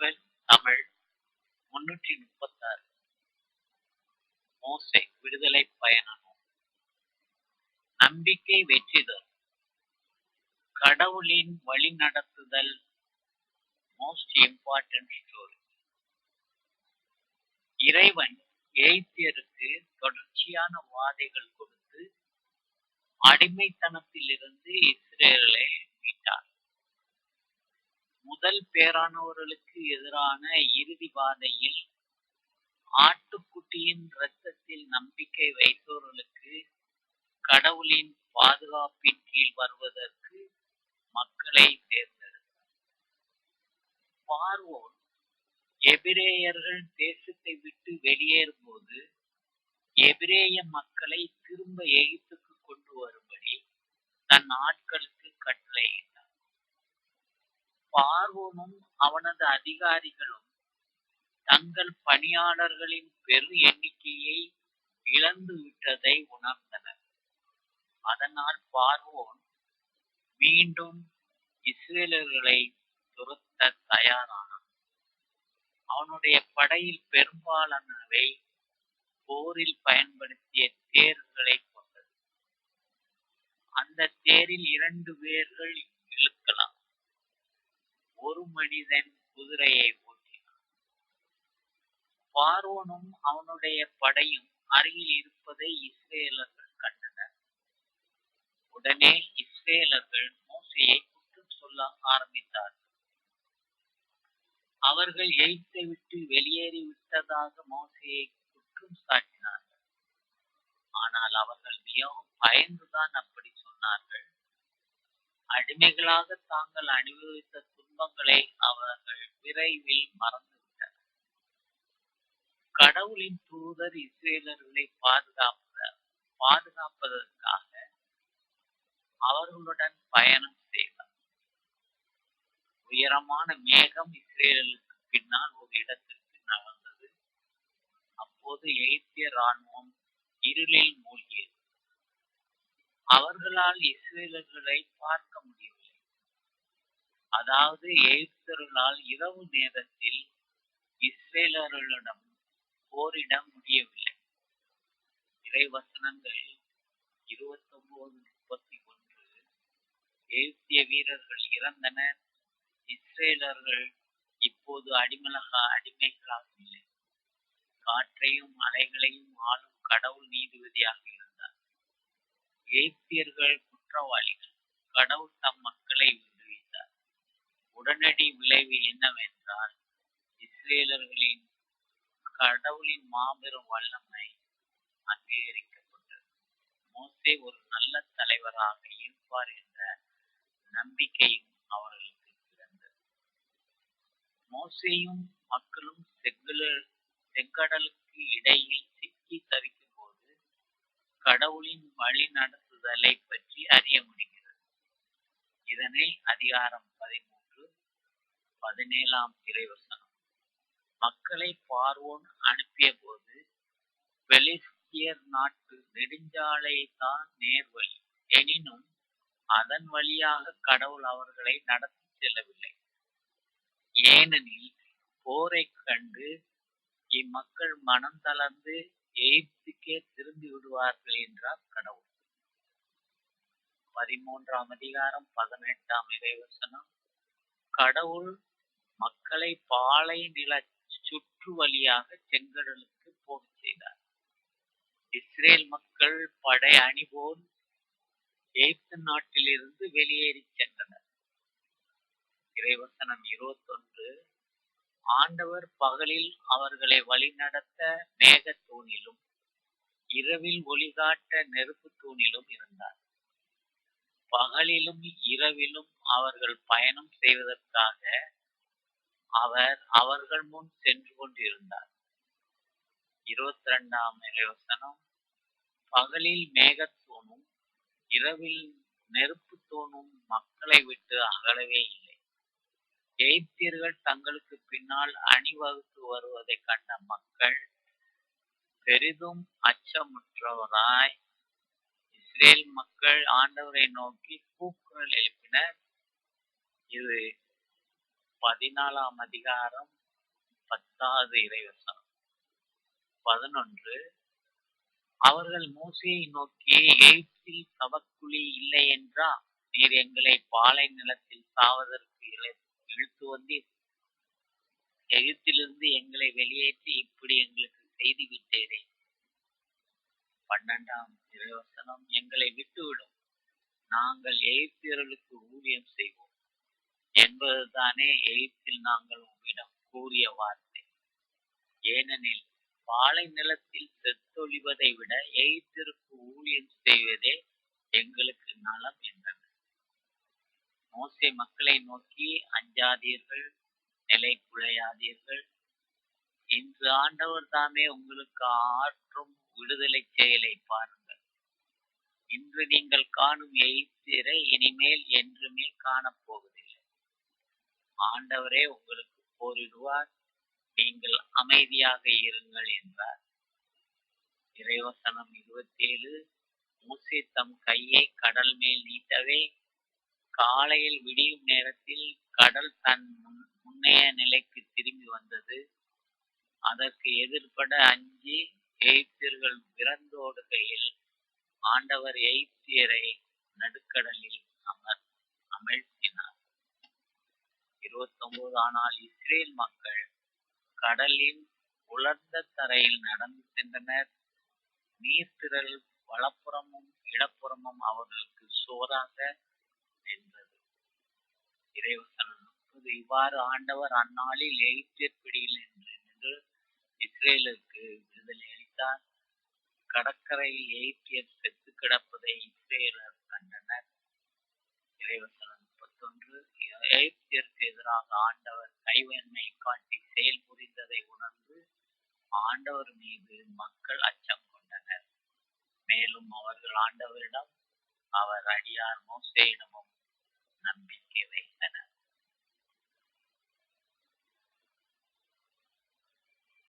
Bible Tamil 336 மோசே விடுதலை பயண நூல். நம்பிக்கை வெற்றி தரும். கடவுளின் வழிநடத்துதல் மோஸ்ட் இம்பார்ட்டன்ட் ஸ்டோரி. இறைவன் எகிப்தியருக்கு தொடர்ச்சியான வாதைகள் கொடுத்து அடிமைத்தனத்திலிருந்து இஸ்ரேலை மீட்டார். முதல் பேரானவர்களுக்கு எதிரான இறுதி வாதையில் ஆட்டுக்குட்டியின் இரத்தத்தில் நம்பிக்கை வைத்தவர்களுக்கு கடவுளின் பாதுகாப்பின் கீழ் வருவதற்கு மக்களை தேர்ந்தெடுத்தார். பார்வோன் எபிரேயர்கள் தேசத்தை விட்டு வெளியேறும் போது எபிரேய மக்களை திரும்ப எகிப்துக்கு கொண்டு வரும்படி தன் ஆட்களுக்கு கட்டளையிட்டார். பார்வோனும் அவனது அதிகாரிகளும் தங்கள் பணியாளர்களின் பெரு எண்ணிக்கையை இழந்து விட்டதை உணர்ந்தனர். அதனால் பார்வோன் மீண்டும் இஸ்ரேலர்களை துரத்த தயாரானான். அவனுடைய படையில் பெரும்பாலானவை போரில் பயன்படுத்திய தேர்களை கொண்டது. அந்த தேரில் 2 பேர்கள் இழுக்கலாம். ஒரு மனிதன் குதிரையை ஓட்டினான். பார்வோனும் அவனுடைய படையும் அருகில் இருப்பதை இஸ்ரேலர்கள் கண்டனர். உடனே இஸ்ரேலர்கள் மோசேயை குற்றம் சொல்ல ஆரம்பித்தார்கள். அவர்கள் எகிப்தை விட்டு வெளியேறி விட்டதாக மோசேயை குற்றம் சாட்டினார்கள். ஆனால் அவர்கள் மிகவும் பயந்துதான் அப்படி சொன்னார்கள். அடிமைகளாக தாங்கள் அனுபவித்த துன்பங்களை அவர்கள் விரைவில் மறந்துவிட்டனர். கடவுளின் தூதர் இஸ்ரேலர்களை பாதுகாப்பதற்காக அவர்களுடன் பயணம் செய்தார். உயரமான மேகம் இஸ்ரேலுக்கு பின்னால் ஒரு இடத்திற்கு நகர்ந்தது. அப்போது எகிப்திய ராணுவம் இருளில் மூழ்கியது. அவர்களால் இஸ்ரேலர்களை பார்க்க முடியவில்லை. அதாவது எகிப்தியர்களால் இரவு நேரத்தில் இஸ்ரேலர்களிடம் போரிட முடியவில்லை. இறைவசனங்கள் 29:31. எகிப்திய வீரர்கள் இறந்தனர். இஸ்ரேலர்கள் இப்போது அடிமைகளாக இல்லை. காற்றையும் அலைகளையும் ஆளும் கடவுள் நீதிபதியாக இருந்தார். எகிப்தியர்கள் குற்றவாளிகள். கடவுள் தம் மக்களை விடுவித்தார். உடனடி விளைவு என்னவென்றால் இஸ்ரேலர்களின் கடவுளின் மாபெரும் வல்லமை அங்கீகரிக்கப்பட்டது. மோசே ஒரு நல்ல தலைவராக இருப்பார் என்ற நம்பிக்கையும் அவர்களுக்கு பிறந்தது. மோசேயும் மக்களும் செங்கடலுக்கு இடையில் சிக்கி தவிக்கும் போது கடவுளின் வழி நடத்துதலை பற்றி அறிய முடிகிறது. இதனை அதிகாரம் 13:17 இறைவசனம். மக்களை பார்வோன் அனுப்பிய போது பெலிஸ்தியர் நாட்டு நெடுஞ்சாலை தான் நேர்வழி. எனினும் அதன் வழியாக கடவுள் அவர்களை நடத்தி செல்லவில்லை. ஏனெனில் போரை கண்டு இம்மக்கள் மனம் தளர்ந்து எகிப்துக்கே திரும்பி விடுவார்கள் என்றார் கடவுள். 13 அதிகாரம் 18 இறைவசனம். கடவுள் மக்களை பாலை நில சுற்று வழியாக செங்கடலுக்கு போக செய்தார். இஸ்ரேல் மக்கள் படை அணி போல் எகிப்து நாட்டிலிருந்து வெளியேறி சென்றனர். இறைவசனம் 21. ஆண்டவர் பகலில் அவர்களை வழிநடத்த மேகத் தூணிலும் இரவில் ஒளிகாட்ட நெருப்பு தூணிலும் இருந்தார். பகலிலும் இரவிலும் அவர்கள் பயணம் செய்வதற்காக அவர் அவர்கள் முன் சென்று கொண்டிருந்தார். 22 இறைவசனம். பகலில் மேகத்தூணும் இரவில் நெருப்பு தூணும் மக்களை விட்டு அகலவே இல்லை. எகிப்தியர்கள் தங்களுக்கு பின்னால் அணிவகுத்து வருவதை கண்ட மக்கள் பெரிதும் அச்சமுற்றவராய் இஸ்ரேல் மக்கள் ஆண்டவரை நோக்கி கூக்குரல் எழுப்பினர். இது 14ஆம் அதிகாரம் 10வது இறைவசனம். 11. அவர்கள் மோசேயை நோக்கி, எகிப்தில் சவக்குழி இல்லை என்றா நீர் எங்களை பாலை நிலத்தில் சாவதற்கு இழுத்து வந்தீர்? எகிப்திலிருந்து எங்களை வெளியேற்றி இப்படி எங்களுக்கு செய்து விட்டீரே. 12ஆம் இறைவசனம். எங்களை விட்டுவிடும், நாங்கள் எகிப்தியர்களுக்கு ஊழியம் செய்வோம் என்பதுதானே எகிப்தில் நாங்கள் உம்மிடம் கூறிய வார்த்தை. ஏனெனில் பாலை நிலத்தில் செத்தொழிவதை விட எகிப்திற்கு ஊழியம் செய்வதே எங்களுக்கு நலம் என்றனர். மோசே மக்களை நோக்கி, அஞ்சாதீர்கள், நிலை குலையாதீர்கள். இன்று ஆண்டவர் தாமே உங்களுக்கு ஆற்றும் விடுதலை செயலை பாருங்கள். இன்று நீங்கள் காணும் எகிப்தியரை இனிமேல் என்றுமே காணப்போவதில்லை. ஆண்டவரே உங்களுக்கு போரிடுவார், நீங்கள் அமைதியாக இருங்கள் என்றார். இறைவசனம் 27. மோசே தம் கையை கடல் மேல் நீட்டவே, காலையில் விடியும் நேரத்தில் கடல் தன் முன்னைய நிலைக்கு திரும்பி வந்தது. அதற்கு எதிர்பட அஞ்சி எகிப்தியர்கள் விரண்டோடுகையில் ஆண்டவர் எகிப்தியரை நடுக்கடலில் அமிழ்த்தினார். 29. ஆனால் இஸ்ரேல் மக்கள் கடலின் உலர்ந்த தரையில் நடந்து சென்றனர். நீர்த்திரள் வலப்புறமும் இடப்புறமும் அவர்களுக்கு சோறாக நின்றது. இறைவசனம் 30. இவ்வாறு ஆண்டவர் அந்நாளில் எகிப்தியர் பிடியில் நின்று இஸ்ரேலுக்கு விடுதலை அளித்தார். கடற்கரையில் எகிப்தியர் செத்து கிடப்பதை இஸ்ரேலர் கண்டனர். இறைவசனம் 31. எகிப்தியருக்கு எதிராக ஆண்டவர் கைவன்மை காட்டி செயல் புரிந்ததை உணர்ந்து ஆண்டவர் மீது மக்கள் அச்சம் கொண்டனர். மேலும் அவர்கள் ஆண்டவரிடம் அவர் அடியார் மோசேயிடமும் நம்பிக்கை